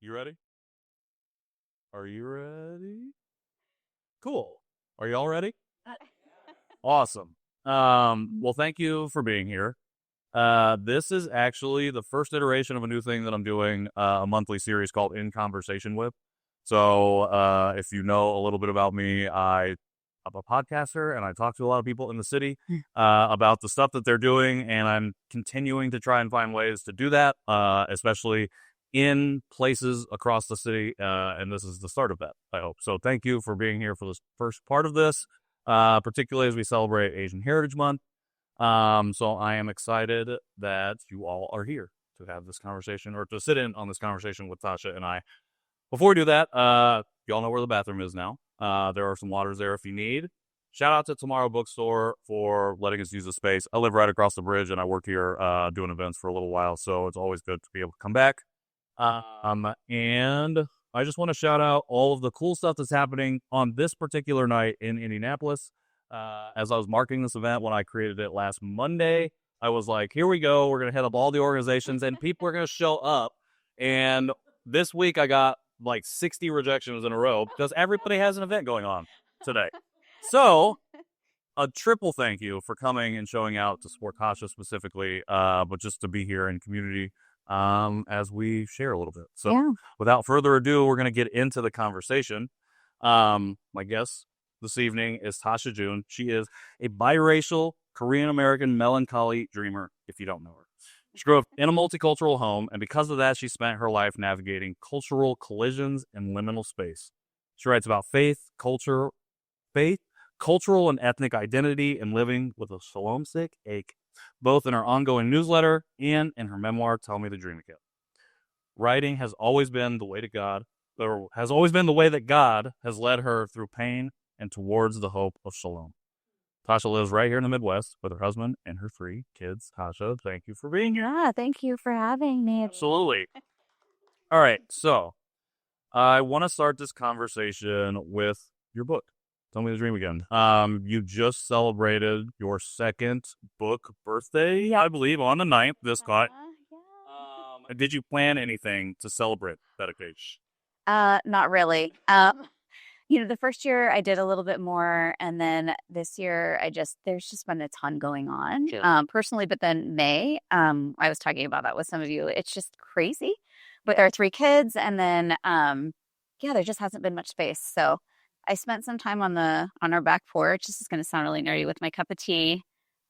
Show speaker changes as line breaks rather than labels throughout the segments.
You ready? Are you ready? Cool. Are you all ready? Awesome. Well, thank you for being here. This is actually the first iteration of a new thing that I'm doing, a monthly series called In Conversation With. So, if you know a little bit about me, I'm a podcaster and I talk to a lot of people in the city about the stuff that they're doing, and I'm continuing to try and find ways to do that, especially in places across the city, and this is the start of that, I hope. So thank you for being here for this first part of this, particularly as we celebrate Asian Heritage Month. So I am excited that you all are here to have this conversation, or to sit in on this conversation with Tasha and I. Before we do that, y'all know where the bathroom is now. There are some waters there if you need. Shout out to Tomorrow Bookstore for letting us use the space. I live right across the bridge, and I worked here doing events for a little while, so it's always good to be able to come back. And I just want to shout out all of the cool stuff that's happening on this particular night in Indianapolis. As I was marking this event when I created it last Monday, I was like, here we go. We're going to hit up all the organizations and people are going to show up. And this week I got like 60 rejections in a row because everybody has an event going on today. So a triple thank you for coming and showing out to support Tasha specifically, but just to be here in community as we share a little bit. So without further ado, we're going to get into the conversation. My guest this evening is Tasha Jun. She is a biracial Korean-American melancholy dreamer, if you don't know her. She grew up in a multicultural home, and because of that, she spent her life navigating cultural collisions and liminal space. She writes about faith, cultural and ethnic identity, and living with a shalom-sick ache, both in her ongoing newsletter and in her memoir, Tell Me the Dream Again. Writing has always been the way to God, or has always been the way that God has led her through pain and towards the hope of shalom. Tasha lives right here in the Midwest with her husband and her 3 kids. Tasha, thank you for being here.
Yeah, thank you for having me.
Absolutely. All right, so I want to start this conversation with your book. Tell Me the Dream Again. You just celebrated your 2nd book birthday, I believe, on the 9th, this caught. Did you plan anything to celebrate that occasion?
Not really. The first year I did a little bit more, and then this year there's just been a ton going on, personally. But then May, I was talking about that with some of you. It's just crazy. But there are 3 kids, and then, there just hasn't been much space. So I spent some time on our back porch. This is going to sound really nerdy, with my cup of tea.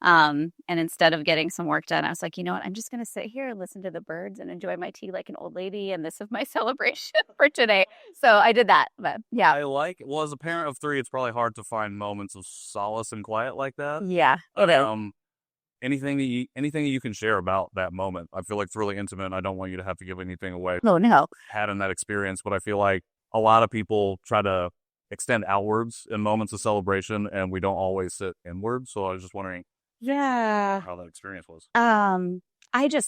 And instead of getting some work done, I was like, you know what? I'm just going to sit here and listen to the birds and enjoy my tea like an old lady. And this is my celebration for today. So I did that. But yeah.
As a parent of 3, it's probably hard to find moments of solace and quiet like that.
Yeah.
Anything that you can share about that moment? I feel like it's really intimate. I don't want you to have to give anything away.
No.
Had in that experience, but I feel like a lot of people try to extend outwards in moments of celebration, and we don't always sit inward. So I was just wondering, how that experience was.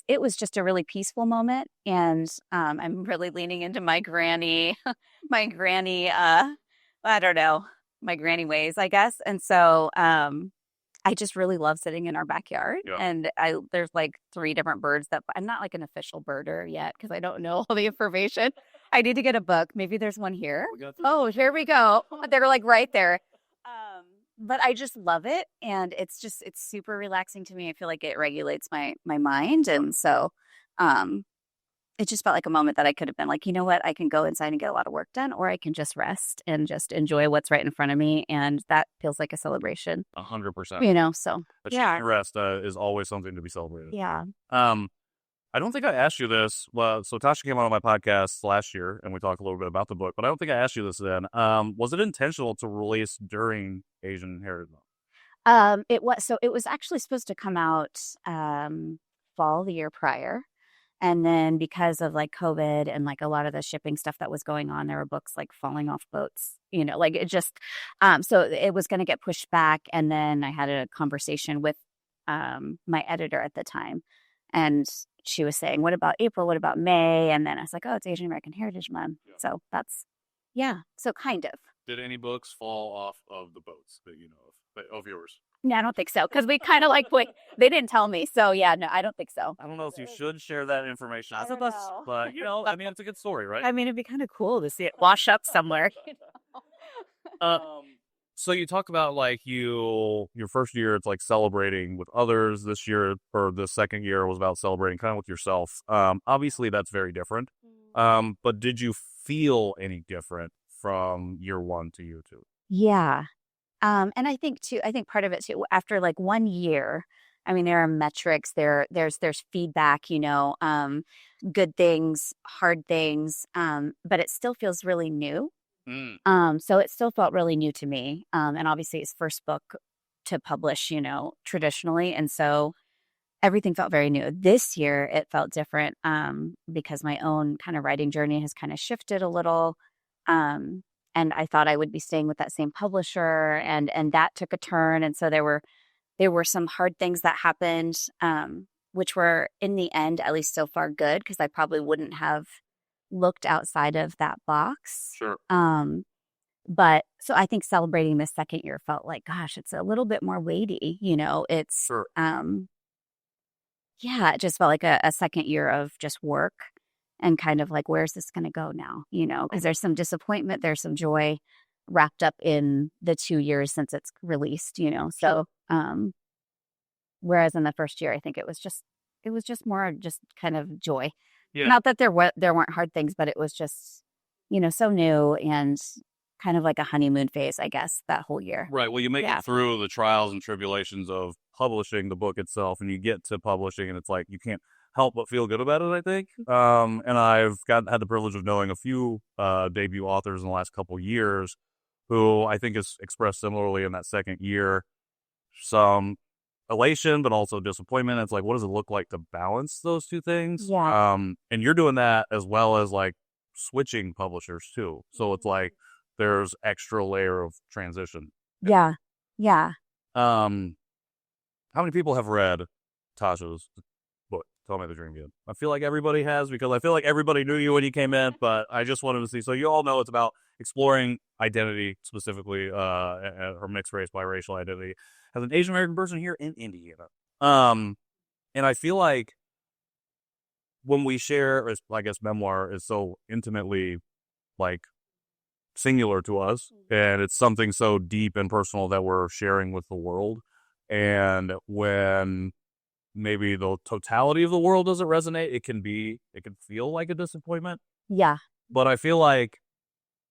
It was just a really peaceful moment, and I'm really leaning into my granny, my granny ways, I guess. And so I just really love sitting in our backyard.
Yeah.
And there's like 3 different birds that I'm not like an official birder yet because I don't know all the information. I need to get a book. Maybe there's one here. Oh, here we go. They're like right there. But I just love it, and it's super relaxing to me. I feel like it regulates my mind, and so it just felt like a moment that I could have been like, you know what, I can go inside and get a lot of work done, or I can just rest and just enjoy what's right in front of me, and that feels like a celebration.
100%.
So
rest is always something to be celebrated.
Yeah.
I don't think I asked you this. Well, so Tasha came on my podcast last year, and we talked a little bit about the book, but I don't think I asked you this then. Was it intentional to release during Asian Heritage Month?
It was. So it was actually supposed to come out fall the year prior. And then because of like COVID and like a lot of the shipping stuff that was going on, there were books like falling off boats, like it just, so it was going to get pushed back. And then I had a conversation with my editor at the time, and she was saying, what about April? What about May? And then I was like, oh, it's Asian American Heritage Month. Yeah. So that's, so kind of.
Did any books fall off of the boats that you know of yours?
No, I don't think so. Because we kind of like wait, they didn't tell me. So yeah, no, I don't think so.
I don't know if you should share that information
I
with
don't
us,
know.
but I mean, it's a good story, right?
I mean, it'd be kind of cool to see it wash up somewhere.
So you talk about like your first year, it's like celebrating with others. This year or the second year was about celebrating kind of with yourself. Obviously that's very different. But did you feel any different from year one to year two?
Yeah. And I think too, I think part of it too, after like 1 year, I mean, there are metrics, there's feedback, good things, hard things, but it still feels really new.
Mm,
So it still felt really new to me. And obviously it's first book to publish, traditionally. And so everything felt very new. This year it felt different, because my own kind of writing journey has kind of shifted a little. And I thought I would be staying with that same publisher, and that took a turn. And so there were some hard things that happened, which were in the end, at least so far, good, because I probably wouldn't have looked outside of that box.
sure.
But so I think celebrating this second year felt like, gosh, it's a little bit more weighty. It's,
Sure.
yeah, it just felt like a second year of just work and kind of like, where's this going to go now? Because there's some disappointment, there's some joy wrapped up in the 2 years since it's released,
Sure.
So, whereas in the first year, I think it was just more just kind of joy.
Yeah.
Not that there weren't hard things, but it was just, so new and kind of like a honeymoon phase, I guess, that whole year.
Right. Well, you make
Yeah.
it through the trials and tribulations of publishing the book itself, and you get to publishing, and it's like you can't help but feel good about it, I think. And I've had the privilege of knowing a few debut authors in the last couple years who I think is expressed similarly in that second year. Some elation, but also disappointment. It's like, what does it look like to balance those two things?
Yeah.
And you're doing that as well as like switching publishers too. So it's like there's extra layer of transition.
Yeah. Yeah.
Um, how many people have read Tasha's book, Tell Me the Dream Again? I feel like everybody has, because I feel like everybody knew you when you came in, but I just wanted to see. So you all know it's about exploring identity, specifically her mixed race, biracial identity as an Asian American person here in Indiana. And I feel like when we share, I guess memoir is so intimately like singular to us, and it's something so deep and personal that we're sharing with the world. And when maybe the totality of the world doesn't resonate, it can feel like a disappointment.
Yeah.
But I feel like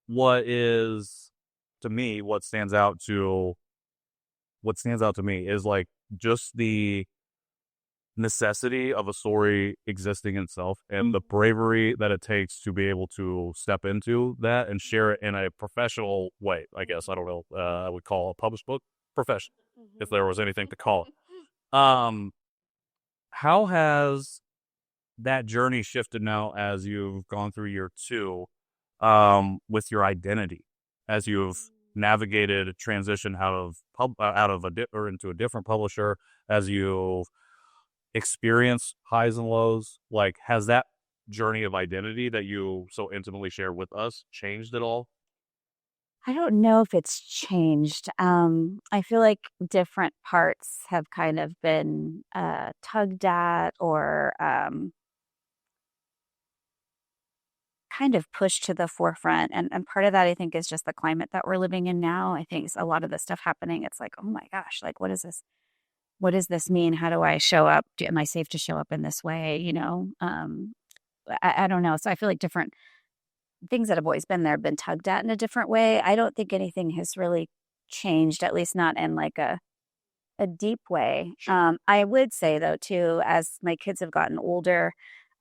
what stands out to me is like just the necessity of a story existing in itself and the bravery that it takes to be able to step into that and share it in a professional way. I guess, I don't know, I would call a published book professional, if there was anything to call it. How has that journey shifted now as you've gone through year two, with your identity, as you've navigated a transition out of into a different publisher, as you've experienced highs and lows? Like, has that journey of identity that you so intimately share with us changed at all?
I don't know if it's changed. I feel like different parts have kind of been tugged at or kind of pushed to the forefront. And part of that, I think, is just the climate that we're living in now. I think a lot of the stuff happening, it's like, oh my gosh, like, what is this? What does this mean? How do I show up? Am I safe to show up in this way? I don't know. So I feel like different things that have always been there have been tugged at in a different way. I don't think anything has really changed, at least not in like a deep way. I would say though, too, as my kids have gotten older,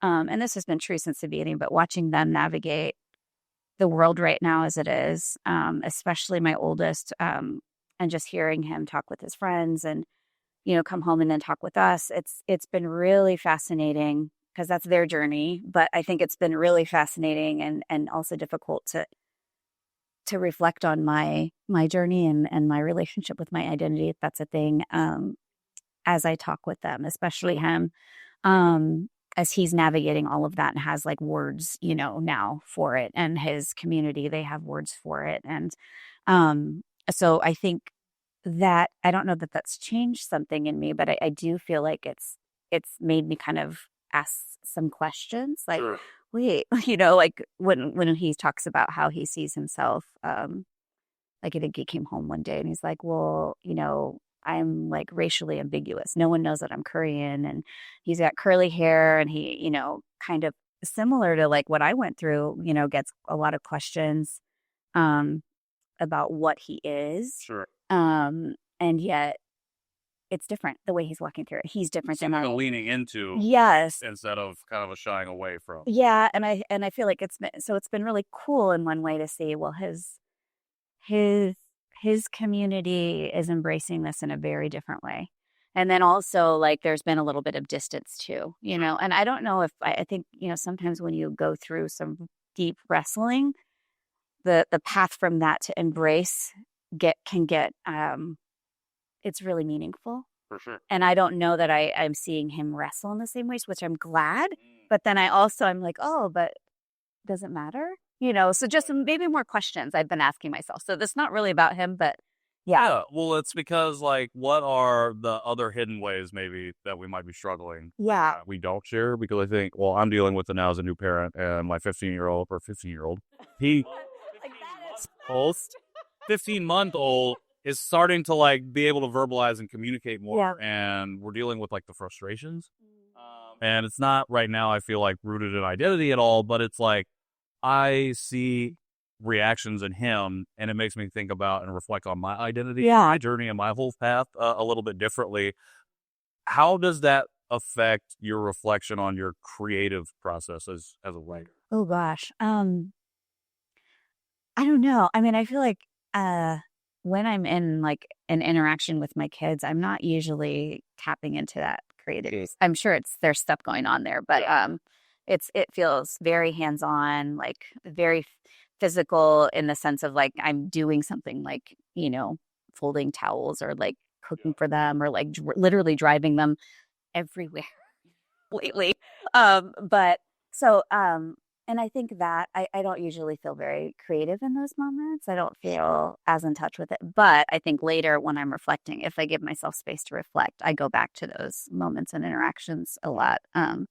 and this has been true since the beginning, but watching them navigate the world right now as it is, especially my oldest, and just hearing him talk with his friends and, come home and then talk with us. It's been really fascinating because that's their journey. But I think it's been really fascinating and also difficult to reflect on my journey and my relationship with my identity, if that's a thing, as I talk with them, especially him, as he's navigating all of that and has like words, now for it, and his community, they have words for it. And so I think that I don't know that that's changed something in me, but I do feel like it's made me kind of ask some questions, like,
Sure.
wait, like when he talks about how he sees himself, like I think he came home one day and he's like, well, I'm like racially ambiguous. No one knows that I'm Korean, and he's got curly hair, and he, kind of similar to like what I went through, gets a lot of questions um about what he is.
Sure.
And yet it's different the way he's walking through it. He's different than
Something leaning into
Yes.
instead of kind of a shying away from.
Yeah, and I feel like it's been really cool in one way to see, well, his his community is embracing this in a very different way. And then also like there's been a little bit of distance too, and I don't know if I think, sometimes when you go through some deep wrestling, the path from that to embrace can get it's really meaningful.
For sure.
And I don't know that I'm seeing him wrestle in the same ways, which I'm glad. But then I'm like, oh, but does it matter? So just maybe more questions I've been asking myself. So that's not really about him, but yeah.
Well, it's because like, what are the other hidden ways maybe that we might be struggling?
Yeah.
We don't share because I think, well, I'm dealing with it now as a new parent, and my 15-year-old, he
Like that is
post 15-month-old is starting to like be able to verbalize and communicate more.
Yeah.
And we're dealing with like the frustrations. And it's not right now, I feel like, rooted in identity at all, but it's like I see reactions in him, and it makes me think about and reflect on my identity, my journey, and my whole path a little bit differently. How does that affect your reflection on your creative process as a writer?
Oh gosh. I don't know. I mean, I feel like when I'm in like an interaction with my kids, I'm not usually tapping into that creative. I'm sure there's stuff going on there, but it feels very hands-on, like very physical in the sense of like I'm doing something like, folding towels or like cooking for them or like literally driving them everywhere lately. But so and I think that I don't usually feel very creative in those moments. I don't feel as in touch with it. But I think later when I'm reflecting, if I give myself space to reflect, I go back to those moments and interactions a lot, and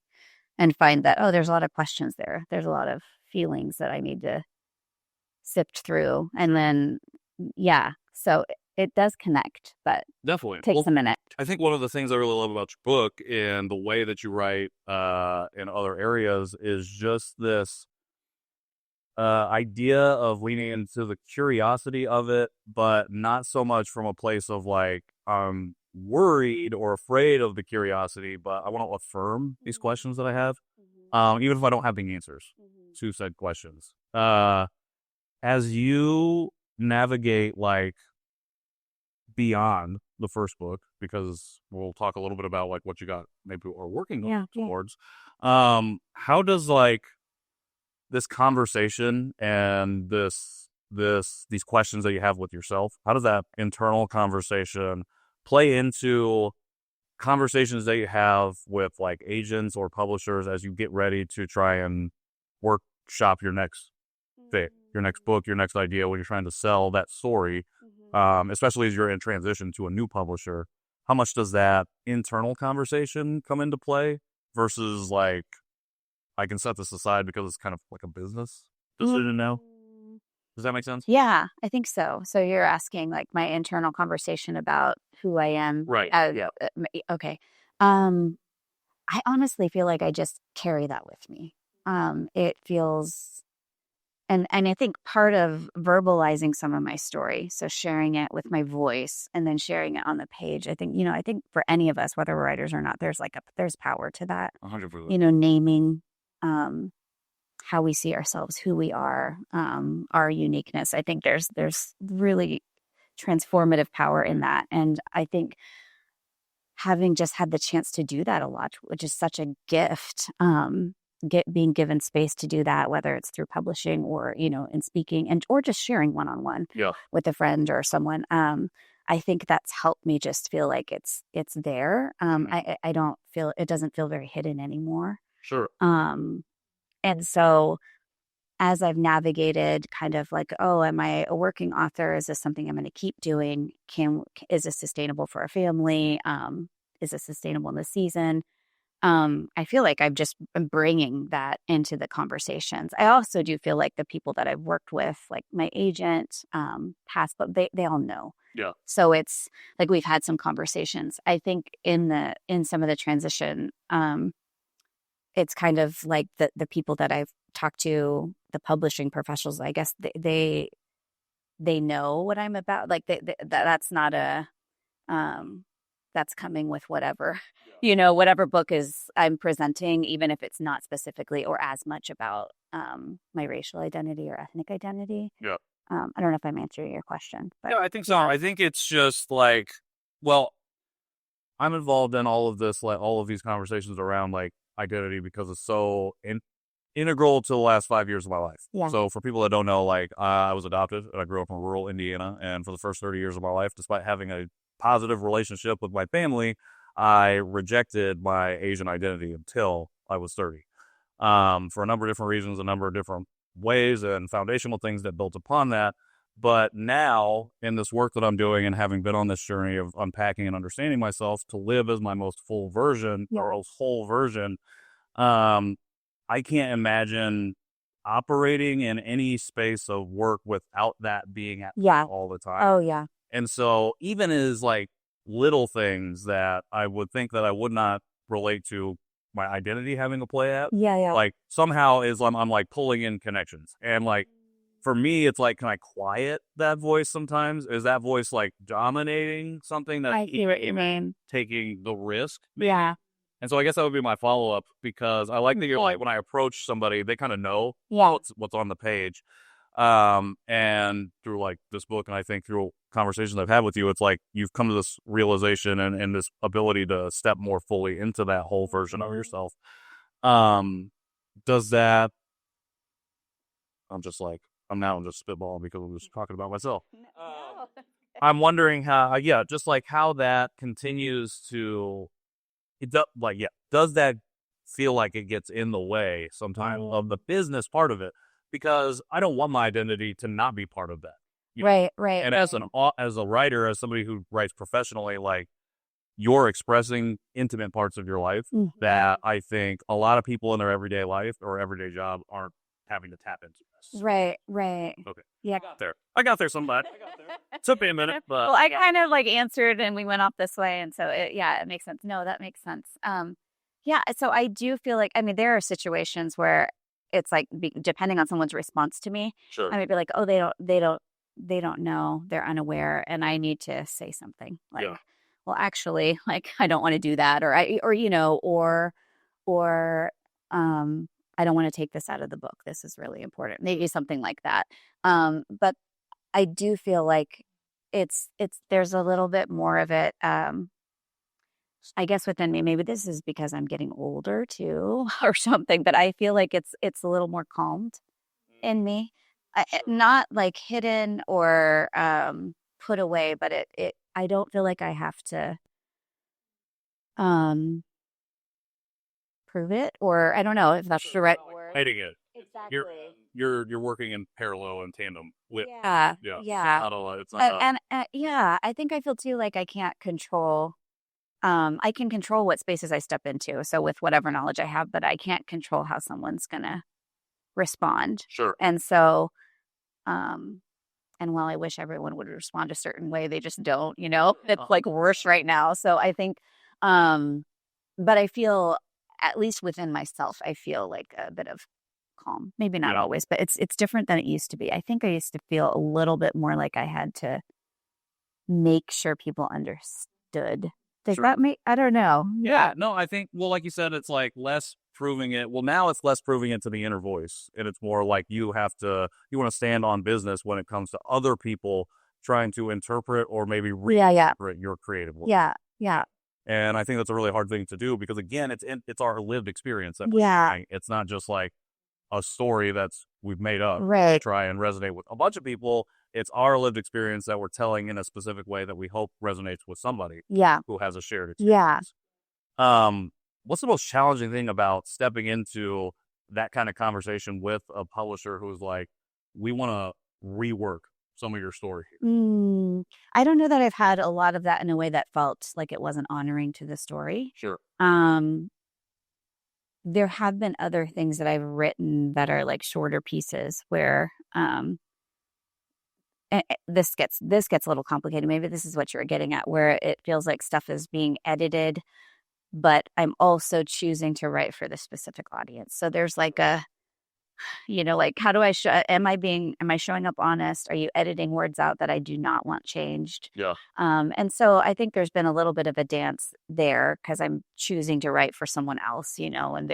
find that, oh, there's a lot of questions there. There's a lot of feelings that I need to sift through. And then, yeah, so it does connect, but
Definitely
takes a minute.
I think one of the things I really love about your book and the way that you write in other areas is just this idea of leaning into the curiosity of it, but not so much from a place of like, I'm worried or afraid of the curiosity, but I want to affirm these questions that I have, even if I don't have the answers to said questions. As you navigate like beyond the first book, because we'll talk a little bit about like what you got maybe or working towards. How does like this conversation and these questions that you have with yourself, how does that internal conversation play into conversations that you have with like agents or publishers as you get ready to try and workshop your next thing, your next book, your next idea, when you're trying to sell that story, especially as you're in transition to a new publisher? How much does that internal conversation come into play versus like, I can set this aside because it's kind of like a business decision now? Does that make sense?
Yeah, I think so. So you're asking like my internal conversation about who I am.
Right.
Yeah. Okay. I honestly feel like I just carry that with me. It feels, and I think part of verbalizing some of my story, so sharing it with my voice and then sharing it on the page, I think, I think for any of us, whether we're writers or not, there's power to that.
100%.
Naming how we see ourselves, who we are, our uniqueness. I think there's really transformative power in that. And I think having just had the chance to do that a lot, which is such a gift, being given space to do that, whether it's through publishing or, in speaking or just sharing one-on-one with a friend or someone. I think that's helped me just feel like it's there. I don't feel, it doesn't feel very hidden anymore.
Sure.
And so as I've navigated kind of like, oh, am I a working author? Is this something I'm going to keep doing? Is this sustainable for a family? Is this sustainable in the season? I feel like I've just been bringing that into the conversations. I also do feel like the people that I've worked with, like my agent, past, but they all know.
Yeah.
So it's like we've had some conversations. I think in some of the transition, it's kind of like the people that I've talked to, the publishing professionals, I guess they know what I'm about. Like that's not a that's coming with whatever, whatever book is I'm presenting, even if it's not specifically or as much about my racial identity or ethnic identity.
Yeah.
I don't know if I'm answering your question, but
Yeah, I think so. I think it's just like, well, I'm involved in all of this, like all of these conversations around like identity because it's so integral to the last 5 years of my life.
Yeah.
So for people that don't know, like I was adopted and I grew up in rural Indiana, and for the first 30 years of my life, despite having a positive relationship with my family, I rejected my Asian identity until I was 30. For a number of different reasons, a number of different ways and foundational things that built upon that. But now, in this work that I'm doing and having been on this journey of unpacking and understanding myself to live as my most full version or whole version, I can't imagine operating in any space of work without that being at all the time.
Oh, yeah.
And so even as like little things that I would think that I would not relate to my identity having a play at, like somehow is I'm like pulling in connections. And like, for me, it's like, can I quiet that voice sometimes? Is that voice like dominating something that
I see what you mean.
taking the risk?
Yeah.
And so I guess that would be my follow-up, because I like that you're like, when I approach somebody, they kind of know what's on the page. And through like this book, and I think through conversations I've had with you, it's like you've come to this realization and this ability to step more fully into that whole version of yourself. Does that, I'm just spitballing because I'm just talking about myself. I'm wondering how, just like how that continues to, does that feel like it gets in the way sometimes of the business part of it? Because I don't want my identity to not be part of that.
Right.
And as a writer, as somebody who writes professionally, like you're expressing intimate parts of your life that I think a lot of people in their everyday life or everyday job aren't having to tap into.
Right.
Okay.
Yeah.
I got there somebody. It took me a minute, but
well, I kind of like answered and we went off this way. And so it makes sense. No, that makes sense. So I do feel like, I mean, there are situations where it's like, depending on someone's response to me,
sure.
I might be like, oh, they don't know, they're unaware. And I need to say something like, well, actually, like, I don't want to do that. Or I don't want to take this out of the book. This is really important. Maybe something like that. But I do feel like there's a little bit more of it. I guess within me, maybe this is because I'm getting older too or something, but I feel like it's a little more calmed in me. Not like hidden or put away, but I don't feel like I have to prove it, or I don't know if that's the right word.
Hiding it.
Exactly.
You're working in parallel and tandem with.
Yeah.
It's not
I think I feel too like I can't control. I can control what spaces I step into. So with whatever knowledge I have, but I can't control how someone's gonna respond.
Sure.
And so, and while I wish everyone would respond a certain way, they just don't. It's like worse right now. So I think, but I feel, at least within myself, I feel like a bit of calm. Maybe not always, but it's different than it used to be. I think I used to feel a little bit more like I had to make sure people understood. Does that make, I don't know.
Yeah, no, I think, well, like you said, it's like less proving it. Well, now it's less proving it to the inner voice. And it's more like you want to stand on business when it comes to other people trying to interpret or maybe reinterpret your creative work.
Yeah.
And I think that's a really hard thing to do because, again, it's our lived experience. It's not just like a story we've made up to try and resonate with a bunch of people. It's our lived experience that we're telling in a specific way that we hope resonates with somebody who has a shared experience. What's the most challenging thing about stepping into that kind of conversation with a publisher who's like, we want to rework some of your story here?
I don't know that I've had a lot of that in a way that felt like it wasn't honoring to the story.
Sure.
There have been other things that I've written that are like shorter pieces where this gets a little complicated. Maybe this is what you're getting at, where it feels like stuff is being edited, but I'm also choosing to write for the specific audience. So there's like like, how do I show, am I showing up honest? Are you editing words out that I do not want changed?
Yeah.
And so I think there's been a little bit of a dance there because I'm choosing to write for someone else, and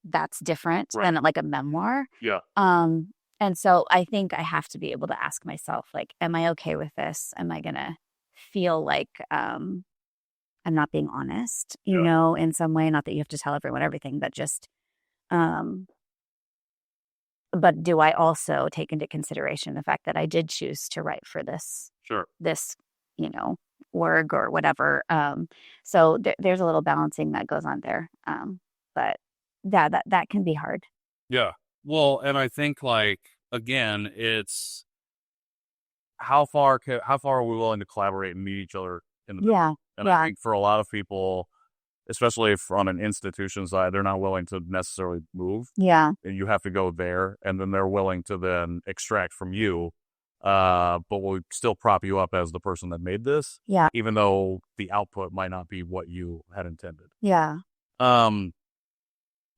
that's different than like a memoir.
Yeah.
And so I think I have to be able to ask myself, like, am I okay with this? Am I going to feel like, I'm not being honest, in some way? Not that you have to tell everyone everything, but just, but do I also take into consideration the fact that I did choose to write for this, this, org or whatever. So there's a little balancing that goes on there. But yeah, that can be hard.
Yeah. Well, and I think like, again, it's how far are we willing to collaborate and meet each other in the middle? And I think for a lot of people, especially on an institution side, they're not willing to necessarily move.
Yeah.
And you have to go there, and then they're willing to then extract from you, but will still prop you up as the person that made this.
Yeah.
Even though the output might not be what you had intended.
Yeah.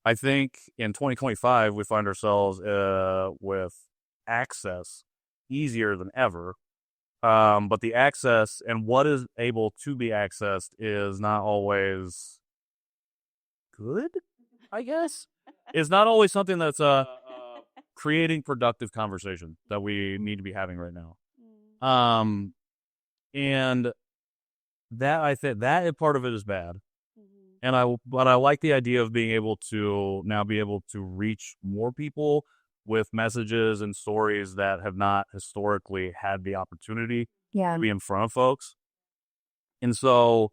I think in 2025, we find ourselves with access easier than ever. But the access and what is able to be accessed is not always good, I guess. It's not always something that's creating productive conversation that we need to be having right now. And that, I think that part of it is bad. But I like the idea of being able to now be able to reach more people with messages and stories that have not historically had the opportunity to be in front of folks. And so,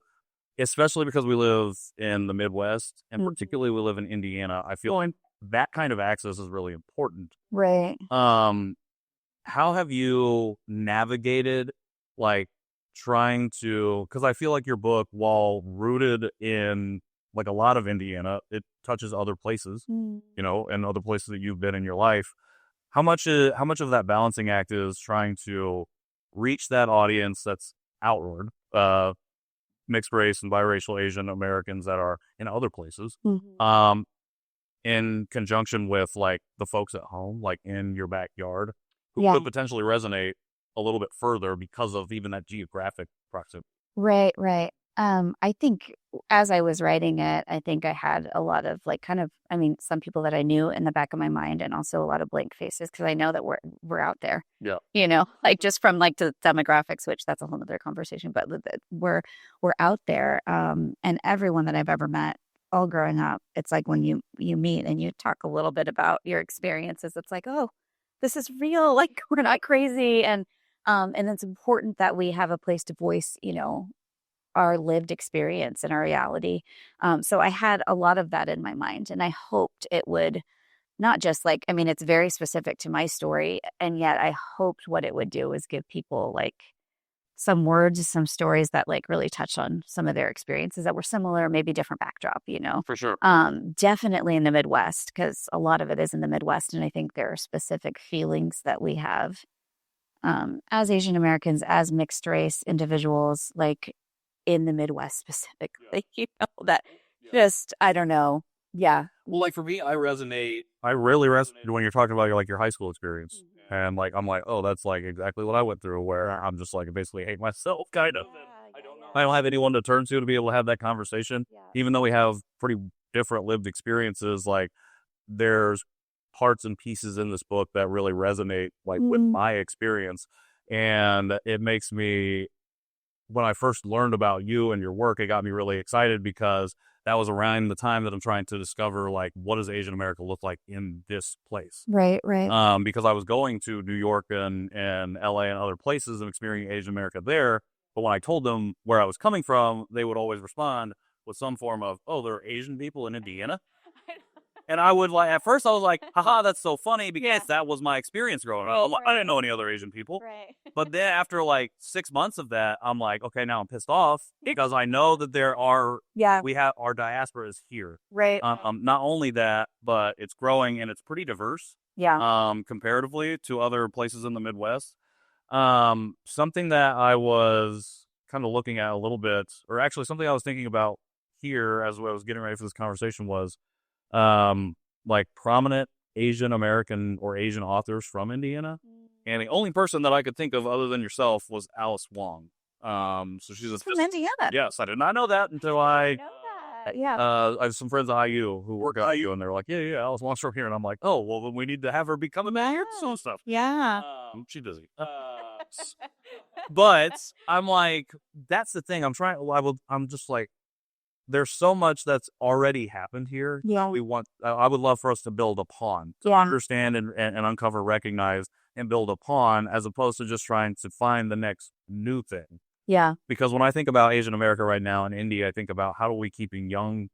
especially because we live in the Midwest, and particularly we live in Indiana, I feel like that kind of access is really important.
Right.
How have you navigated, like, trying to, because I feel like your book, while rooted in like a lot of Indiana, it touches other places, and other places that you've been in your life. How much of that balancing act is trying to reach that audience that's outward, mixed race and biracial Asian Americans that are in other places, in conjunction with like the folks at home, like in your backyard, who could potentially resonate a little bit further because of even that geographic proximity.
Right. I think as I was writing it, I think I had a lot of like some people that I knew in the back of my mind, and also a lot of blank faces because I know that we're out there.
Yeah.
Like just from like the demographics, which that's a whole other conversation, but we're out there. And everyone that I've ever met, all growing up, it's like when you meet and you talk a little bit about your experiences, it's like, oh, this is real. Like we're not crazy. And it's important that we have a place to voice, our lived experience and our reality. So I had a lot of that in my mind, and I hoped it would not just like, it's very specific to my story. And yet I hoped what it would do is give people like some words, some stories that like really touch on some of their experiences that were similar, maybe different backdrop,
For sure.
Definitely in the Midwest, because a lot of it is in the Midwest. And I think there are specific feelings that we have as Asian Americans, as mixed race individuals, like in the Midwest specifically, that just, I don't know. Yeah.
Well, like for me, I really resonate when you're talking about your high school experience. And like, I'm like, oh, that's like exactly what I went through, where I'm just like, basically hate myself kind of. I don't have anyone to turn to be able to have that conversation, even though we have pretty different lived experiences. Like there's parts and pieces in this book that really resonate like with my experience. And it makes me, when I first learned about you and your work, it got me really excited because that was around the time that I'm trying to discover, like, what does Asian America look like in this place?
Right.
Because I was going to New York and LA and other places and experiencing Asian America there. But when I told them where I was coming from, they would always respond with some form of, oh, there are Asian people in Indiana? And I would like, at first I was like, haha, that's so funny because that was my experience growing up. I'm like, I didn't know any other Asian people.
Right.
But then after like 6 months of that, I'm like, okay, now I'm pissed off because I know that we have our diaspora is here.
Right.
Not only that, but it's growing and it's pretty diverse.
Yeah.
Comparatively to other places in the Midwest. Something that I was kind of looking at a little bit, or actually something I was thinking about here as I was getting ready for this conversation was, like prominent Asian American or Asian authors from Indiana. And the only person that I could think of other than yourself was Alice Wong. So she's
from Indiana.
Yes, I did not know that until I
know that. Yeah.
I have some friends at IU who work at IU, and they're like, yeah, Alice Wong's from here, and I'm like, oh, well, then we need to have her be coming back here and stuff.
Yeah.
She's busy. But I'm like, that's the thing. I'm just like, there's so much that's already happened here.
Yeah.
I would love for us to build upon, to understand and uncover, recognize, and build upon, as opposed to just trying to find the next new thing.
Yeah.
Because when I think about Asian America right now in India, I think about how do we keeping young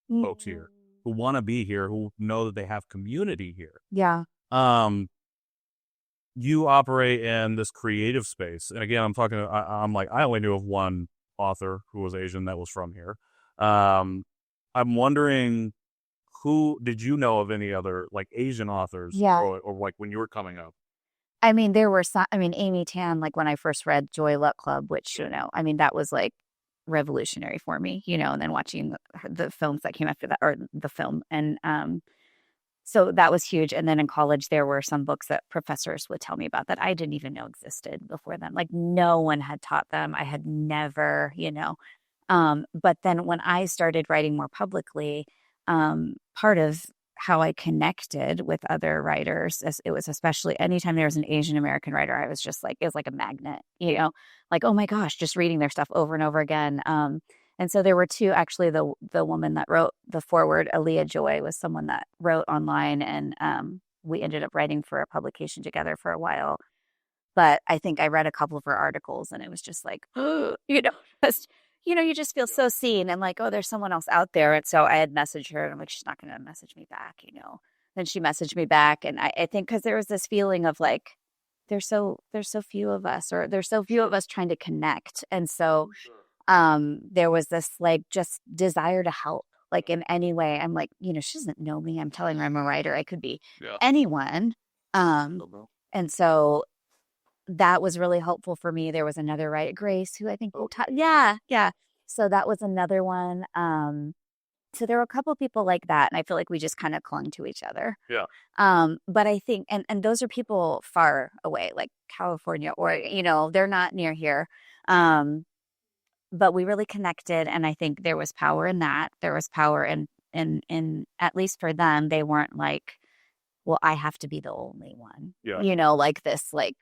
folks here who want to be here, who know that they have community here.
Yeah.
You operate in this creative space. And again, I'm like, I only knew of one author who was Asian that was from here. I'm wondering, did you know of any other like Asian authors?
Yeah.
Or like when you were coming up?
I mean, there were some, Amy Tan, like when I first read Joy Luck Club, which, that was like revolutionary for me, and then watching the films that came after that, or the film. And so that was huge. And then in college, there were some books that professors would tell me about that I didn't even know existed before then. Like no one had taught them. I had never, but then when I started writing more publicly, part of how I connected with other writers, it was especially anytime there was an Asian American writer, I was just like, it was like a magnet, like, oh my gosh, just reading their stuff over and over again. And so there were two, actually, the woman that wrote the foreword, Aaliyah Joy, was someone that wrote online, and we ended up writing for a publication together for a while. But I think I read a couple of her articles, and it was just like, just, you just feel so seen and like, oh, there's someone else out there. And so I had messaged her, and I'm like, she's not going to message me back, Then she messaged me back, and I think because there was this feeling of like, there's so few of us, or there's so few of us trying to connect, and so there was this like just desire to help, like in any way. I'm like, she doesn't know me. I'm telling her I'm a writer. I could be anyone. And so that was really helpful for me. There was another writer, Grace, who I think yeah. So that was another one. So there were a couple of people like that, and I feel like we just kind of clung to each other.
Yeah.
But I think, and those are people far away, like California, or they're not near here. But we really connected, and I think there was power in that. There was power in at least for them, they weren't like, well, I have to be the only one. Yeah. Like this, like,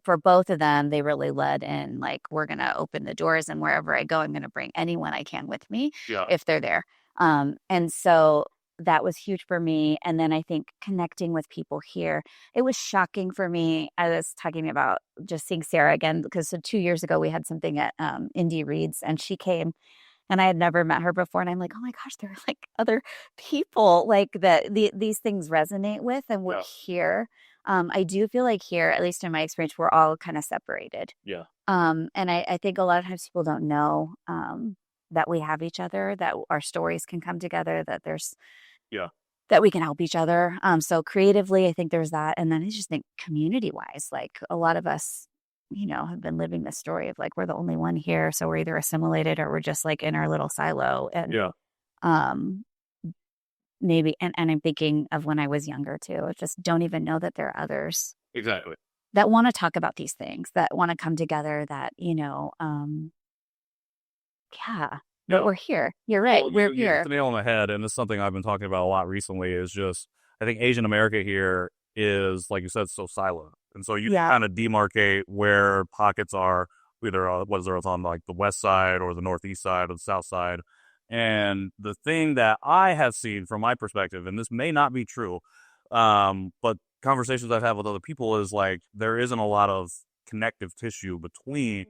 for both of them, they really led in like, we're going to open the doors, and wherever I go, I'm going to bring anyone I can with me if they're there. And so that was huge for me. And then I think connecting with people here, it was shocking for me. I was talking about just seeing Sarah again, because so 2 years ago we had something at Indie Reads, and she came, and I had never met her before. And I'm like, oh my gosh, there are like other people like that these things resonate with, and we're here. I do feel like here, at least in my experience, we're all kind of separated.
Yeah.
And I think a lot of times people don't know that we have each other, that our stories can come together, that there's that we can help each other. So creatively, I think there's that. And then I just think community wise, like a lot of us, have been living this story of like, we're the only one here. So we're either assimilated or we're just like in our little silo. And maybe, and I'm thinking of when I was younger too, I just don't even know that there are others.
Exactly.
That want to talk about these things, that want to come together, that, but we're here. You're right.
Well,
we're
you
here.
hit the nail on the head. And it's something I've been talking about a lot recently, is just, I think Asian America here is, like you said, so siloed. And so you kind of demarcate where pockets are, either whether it's on like the west side or the northeast side or the south side. And the thing that I have seen from my perspective, and this may not be true, but conversations I've had with other people, is like there isn't a lot of connective tissue between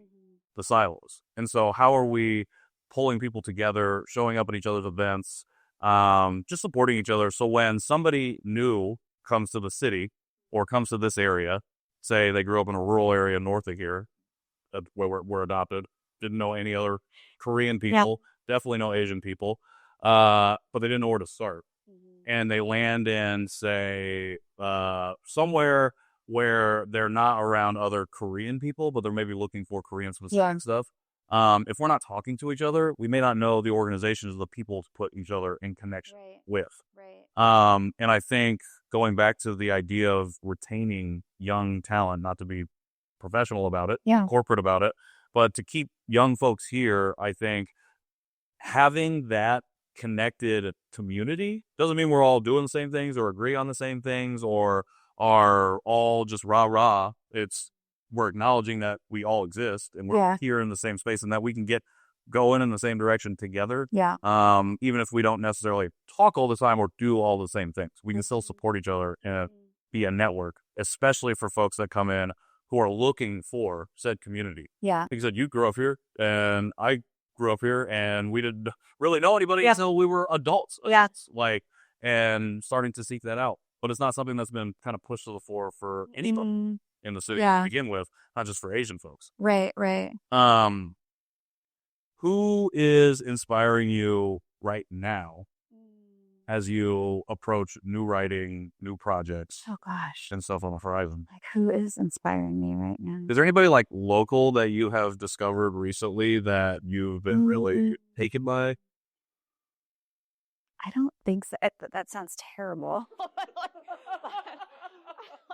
the silos. And so how are we pulling people together, showing up at each other's events, just supporting each other. So when somebody new comes to the city or comes to this area, say they grew up in a rural area north of here, where we're adopted, didn't know any other Korean people, definitely no Asian people, but they didn't know where to start. And they land in, say, somewhere where they're not around other Korean people, but they're maybe looking for Korean specific stuff. If we're not talking to each other, we may not know the organizations of the people to put each other in connection with. And I think going back to the idea of retaining young talent, not to be professional about it, corporate about it, but to keep young folks here, I think having that connected community doesn't mean we're all doing the same things or agree on the same things or are all just rah. It's we're acknowledging that we all exist and we're here in the same space and that we can get going in the same direction together. Even if we don't necessarily talk all the time or do all the same things, we can still support each other and be a network, especially for folks that come in who are looking for said community. Like you said, you grew up here and I grew up here and we didn't really know anybody until we were adults. And starting to seek that out. But it's not something that's been kind of pushed to the fore for anybody in the city to begin with, not just for Asian folks.
Right.
Who is inspiring you right now as you approach new writing, new projects?
Oh gosh.
And stuff on the horizon.
Like who is inspiring me right now?
Is there anybody like local that you have discovered recently that you've been really taken by?
I don't think so. That sounds terrible.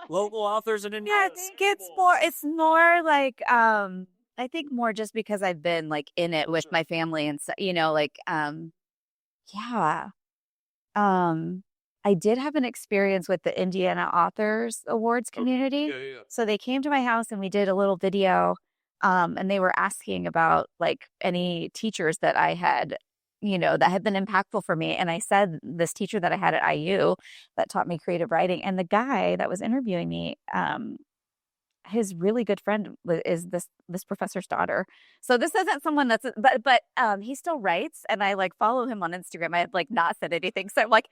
Local authors in India?
Yeah, I think it's more like, I think more just because I've been like in it with my family and so, I did have an experience with the Indiana Authors Awards community. So they came to my house and we did a little video, and they were asking about like any teachers that I had, that had been impactful for me. And I said, this teacher that I had at IU that taught me creative writing. And the guy that was interviewing me, his really good friend is this professor's daughter. So this isn't someone that's, but he still writes and I like follow him on Instagram. I have like not said anything. So I'm like,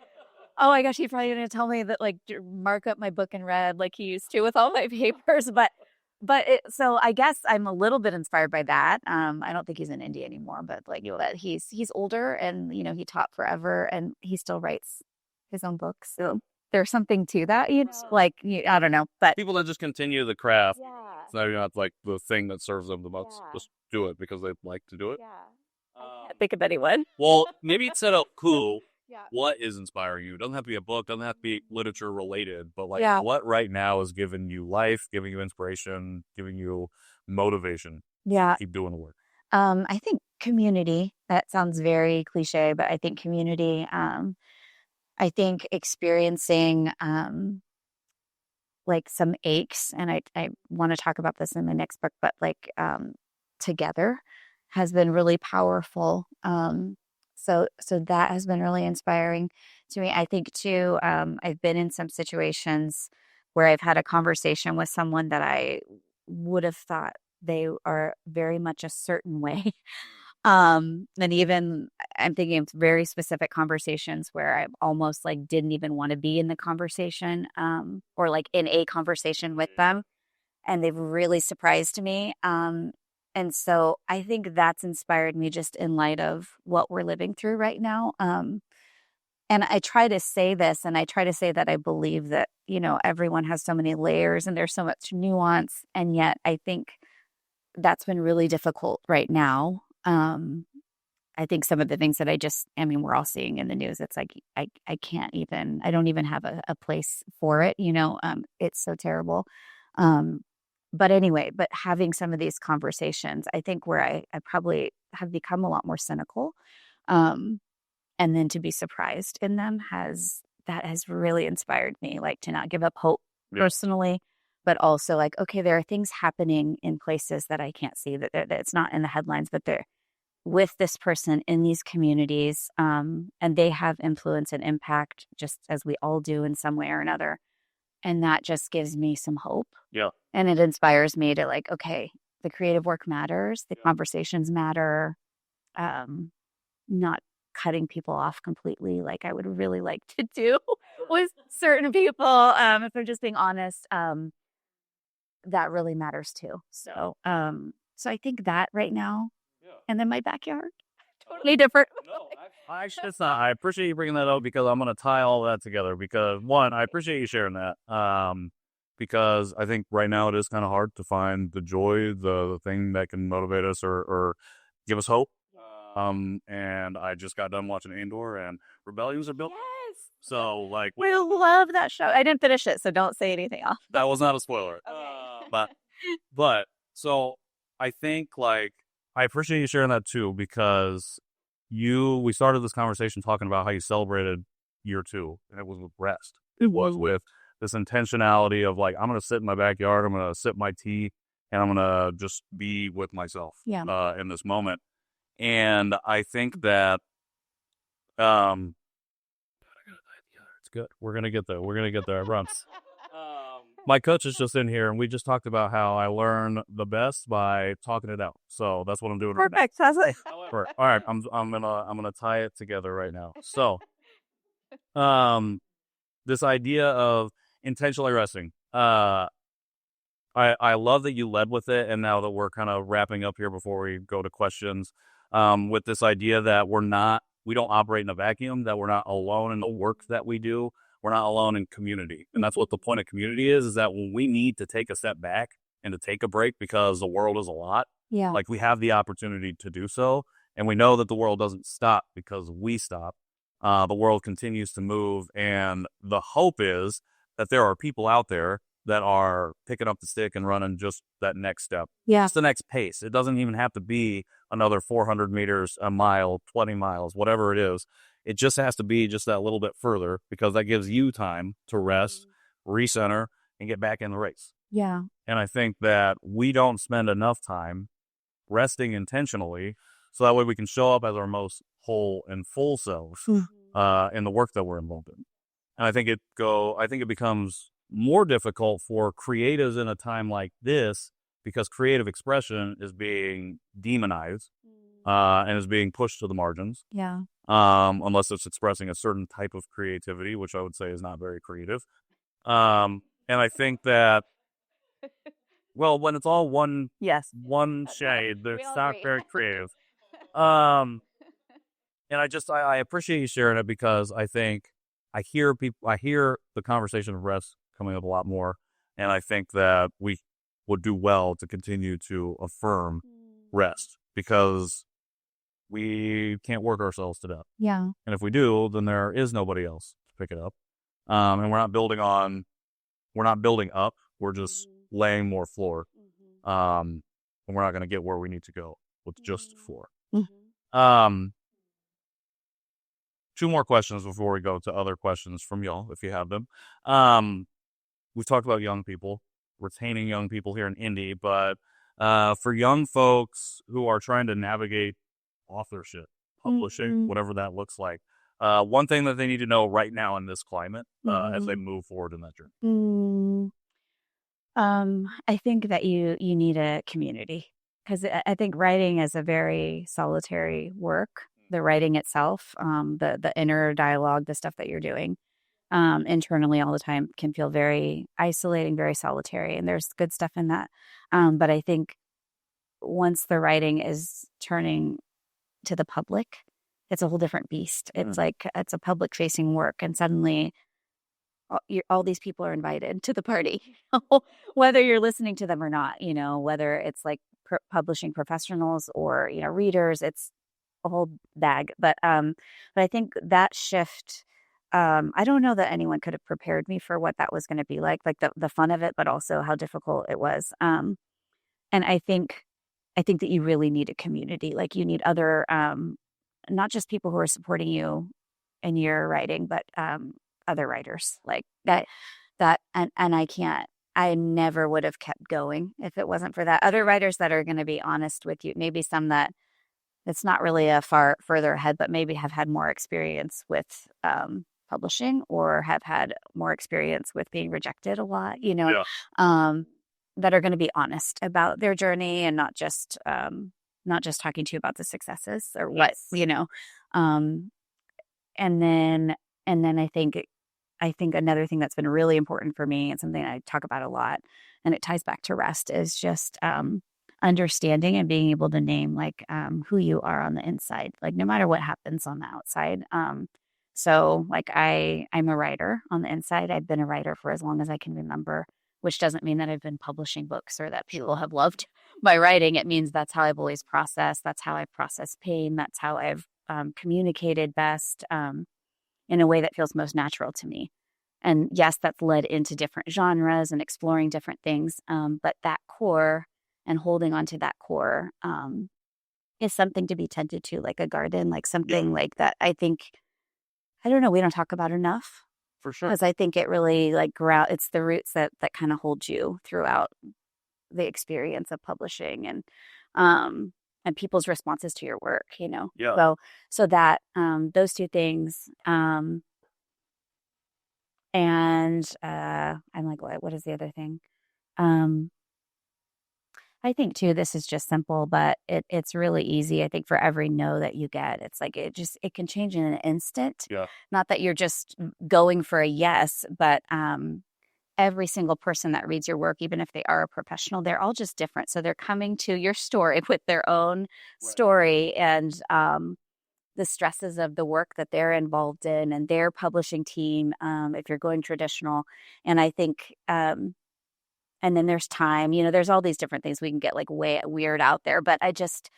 oh my gosh, he's probably going to tell me that like mark up my book in red like he used to with all my papers. So I guess I'm a little bit inspired by that. I don't think he's in India anymore, but like he's older and he taught forever and he still writes his own books. So there's something to that, I don't know, but
people that just continue the craft. It's not like the thing that serves them the most. Just do it because they like to do it.
I can't think of anyone.
Well, maybe instead of cool. What is inspiring you? It doesn't have to be a book, doesn't have to be literature related, but like what right now is giving you life, giving you inspiration, giving you motivation to keep doing the work?
I think community. That sounds very cliche, but I think community. I think experiencing like some aches, and I want to talk about this in my next book, but like together has been really powerful. So that has been really inspiring to me. I think too, I've been in some situations where I've had a conversation with someone that I would have thought they are very much a certain way. And even I'm thinking of very specific conversations where I almost like didn't even want to be in the conversation, or like in a conversation with them. And they've really surprised me. And so I think that's inspired me just in light of what we're living through right now. And I try to say this, and I try to say that I believe that, everyone has so many layers and there's so much nuance. And yet I think that's been really difficult right now. I think some of the things that we're all seeing in the news, it's like, I don't even have a place for it. It's so terrible. But anyway, having some of these conversations, I think where I probably have become a lot more cynical. And then to be surprised in them has really inspired me, like to not give up hope personally, but also like, okay, there are things happening in places that I can't see, that it's not in the headlines, but they're with this person in these communities. And they have influence and impact just as we all do in some way or another. And that just gives me some hope. And it inspires me to like, okay, the creative work matters. The conversations matter. Not cutting people off completely, like I would really like to do with certain people. If I'm just being honest, that really matters too. So I think that right now, and then my backyard, totally different.
I actually, it's not. I appreciate you bringing that up because I'm going to tie all that together. Because one, I appreciate you sharing that. Because I think right now it is kind of hard to find the joy, the thing that can motivate us or give us hope. And I just got done watching Andor, and rebellions are built.
Yes.
So like
We love that show. I didn't finish it, so don't say anything else.
that was not a spoiler.
Okay.
But so I think like I appreciate you sharing that too because we started this conversation talking about how you celebrated year 2, and it was with rest. It was with this intentionality of like I'm gonna sit in my backyard, I'm gonna sip my tea, and I'm gonna just be with myself. In this moment. And I think that it's good. We're gonna get there. We're gonna get there, I promise. My coach is just in here, and we just talked about how I learn the best by talking it out. So that's what I'm doing.
Perfect. That's it.
All right, I'm gonna tie it together right now. So, this idea of intentionally resting. I love that you led with it, and now that we're kind of wrapping up here before we go to questions, with this idea that we don't operate in a vacuum, that we're not alone in the work that we do. We're not alone in community. And that's what the point of community is that when we need to take a step back and to take a break because the world is a lot, like we have the opportunity to do so. And we know that the world doesn't stop because we stop. The world continues to move. And the hope is that there are people out there that are picking up the stick and running just that next step. Just the next pace. It doesn't even have to be another 400 meters, a mile, 20 miles, whatever it is. It just has to be just that little bit further because that gives you time to rest, recenter, and get back in the race.
Yeah.
And I think that we don't spend enough time resting intentionally so that way we can show up as our most whole and full selves in the work that we're involved in. And I think it becomes more difficult for creatives in a time like this because creative expression is being demonized and is being pushed to the margins.
Yeah.
Unless it's expressing a certain type of creativity, which I would say is not very creative. And I think that, well, when it's all one shade, it's not very creative. And I appreciate you sharing it because I think I hear the conversation of rest coming up a lot more. And I think that we would do well to continue to affirm rest because we can't work ourselves to death.
Yeah.
And if we do, then there is nobody else to pick it up. And we're not building up. We're just laying more floor. And we're not going to get where we need to go with just floor. 2 more questions before we go to other questions from y'all, if you have them. We've talked about young people, retaining young people here in Indy, but for young folks who are trying to navigate authorship, publishing, whatever that looks like, one thing that they need to know right now in this climate as they move forward in that journey.
I think that you need a community because I think writing is a very solitary work. The writing itself, the inner dialogue, the stuff that you're doing internally all the time can feel very isolating, very solitary, and there's good stuff in that. But I think once the writing is turning to the public, it's a whole different beast. It's like it's a public facing work, and suddenly all these people are invited to the party, whether you're listening to them or not. Whether it's like publishing professionals or readers, it's a whole bag. But I think that shift. I don't know that anyone could have prepared me for what that was going to be like the fun of it, but also how difficult it was. And I think that you really need a community. Like you need other, not just people who are supporting you in your writing, but other writers like that. I never would have kept going if it wasn't for that. Other writers that are going to be honest with you, maybe some that it's not really a far further ahead, but maybe have had more experience with publishing or have had more experience with being rejected a lot, that are going to be honest about their journey and not just not just talking to you about the successes or what, um, and then, I think another thing that's been really important for me and something I talk about a lot, and it ties back to rest, is just understanding and being able to name like who you are on the inside, like no matter what happens on the outside. So like I'm a writer on the inside. I've been a writer for as long as I can remember, which doesn't mean that I've been publishing books or that people have loved my writing. It means that's how I've always processed. That's how I process pain. That's how I've communicated best. In a way that feels most natural to me. And yes, that's led into different genres and exploring different things. But that core and holding on to that core is something to be tended to, like a garden, like something like that. I think, I don't know, we don't talk about enough.
For sure.
Because I think it really like it's the roots that kind of hold you throughout the experience of publishing and people's responses to your work,
Yeah.
So that those two things, and I'm like, what is the other thing? I think too, this is just simple, but it's really easy. I think for every no that you get, it's like it can change in an instant.
Yeah.
Not that you're just going for a yes, but every single person that reads your work, even if they are a professional, they're all just different. So they're coming to your story with their own story and the stresses of the work that they're involved in and their publishing team, if you're going traditional. And I think, and then there's time, there's all these different things we can get like way weird out there, but I just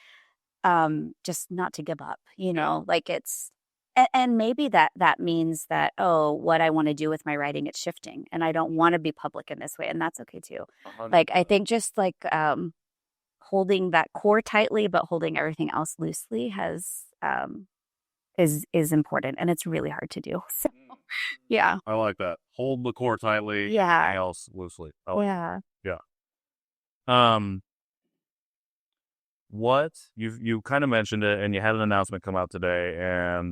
not to give up, like it's, and maybe that means that, what I want to do with my writing, it's shifting and I don't want to be public in this way. And that's okay too.
100%.
Like, I think just like, holding that core tightly, but holding everything else loosely is important. And it's really hard to do. So, yeah.
I like that. Hold the core tightly.
Yeah.
Everything else loosely.
Yeah.
Yeah. What you kind of mentioned it, and you had an announcement come out today, and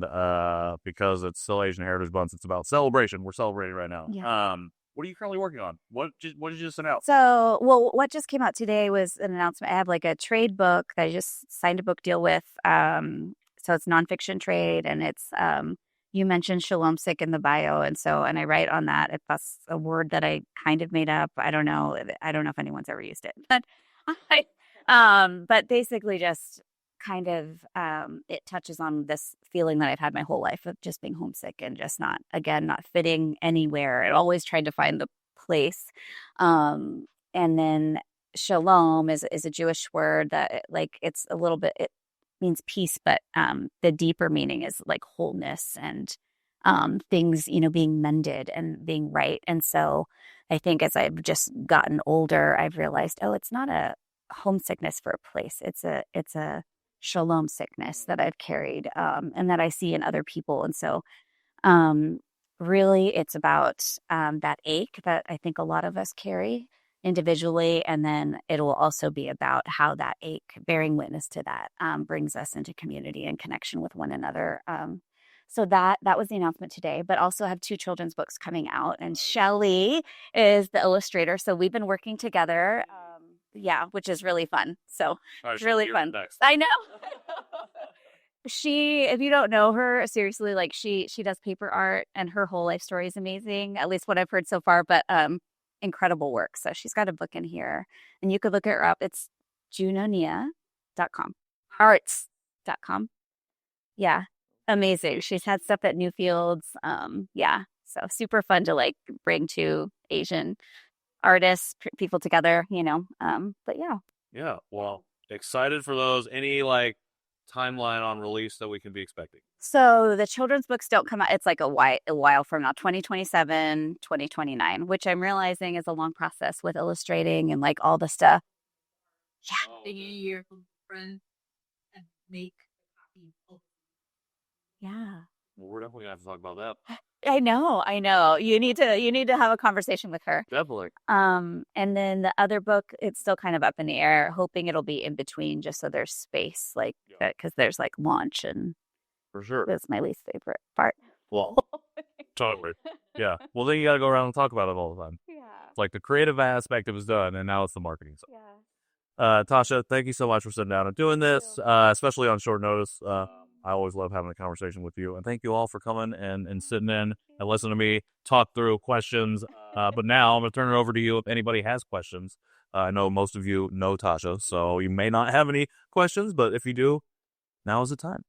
because it's still Asian Heritage Month, it's about celebration. We're celebrating right now.
Yeah.
What are you currently working on? What did you just announce?
So, well, what just came out today was an announcement. I have like a trade book that I just signed a book deal with. So it's nonfiction trade, and it's you mentioned shalom sick in the bio, and I write on that. If that's a word that I kind of made up, I don't know. I don't know if anyone's ever used it, but but basically just kind of it touches on this feeling that I've had my whole life of just being homesick and just not fitting anywhere and always trying to find the place. And then shalom is a Jewish word that like it's a little bit, it means peace, but the deeper meaning is like wholeness and things, being mended and being right. And so I think as I've just gotten older, I've realized, it's not a homesickness for a place. It's a shalom sickness that I've carried and that I see in other people. And so really it's about that ache that I think a lot of us carry individually. And then it will also be about how that ache, bearing witness to that, brings us into community and connection with one another. So that was the announcement today, but also have 2 children's books coming out, and Shelley is the illustrator. So we've been working together. Which is really fun. So it's really fun. Next. I know. She, if you don't know her, seriously, like she does paper art and her whole life story is amazing, at least what I've heard so far, but incredible work. So she's got a book in here and you could look her up. It's junonia.com, arts.com. Yeah. Amazing. She's had stuff at Newfields. So super fun to like bring 2 Asian artists, people together, but
yeah. Well, excited for those. Any like timeline on release that we can be expecting?
So the children's books don't come out. It's like a while from now, 2027, 2029, which I'm realizing is a long process with illustrating and like all the stuff. Yeah.
The year friend and make a copy.
Yeah.
Well, we're definitely gonna have to talk about that.
I know. You need to have a conversation with her.
Definitely.
And then the other book, it's still kind of up in the air, hoping it'll be in between just so there's space, like because there's like launch and
for sure.
That's my least favorite part.
Well, totally. Yeah. Well, then you got to go around and talk about it all the time.
Yeah.
It's like the creative aspect of it's done, and now it's the marketing side.
Yeah.
Tasha, thank you so much for sitting down and doing this, especially on short notice. I always love having a conversation with you. And thank you all for coming and sitting in and listening to me talk through questions. But now I'm going to turn it over to you if anybody has questions. I know most of you know Tasha, so you may not have any questions, but if you do, now is the time.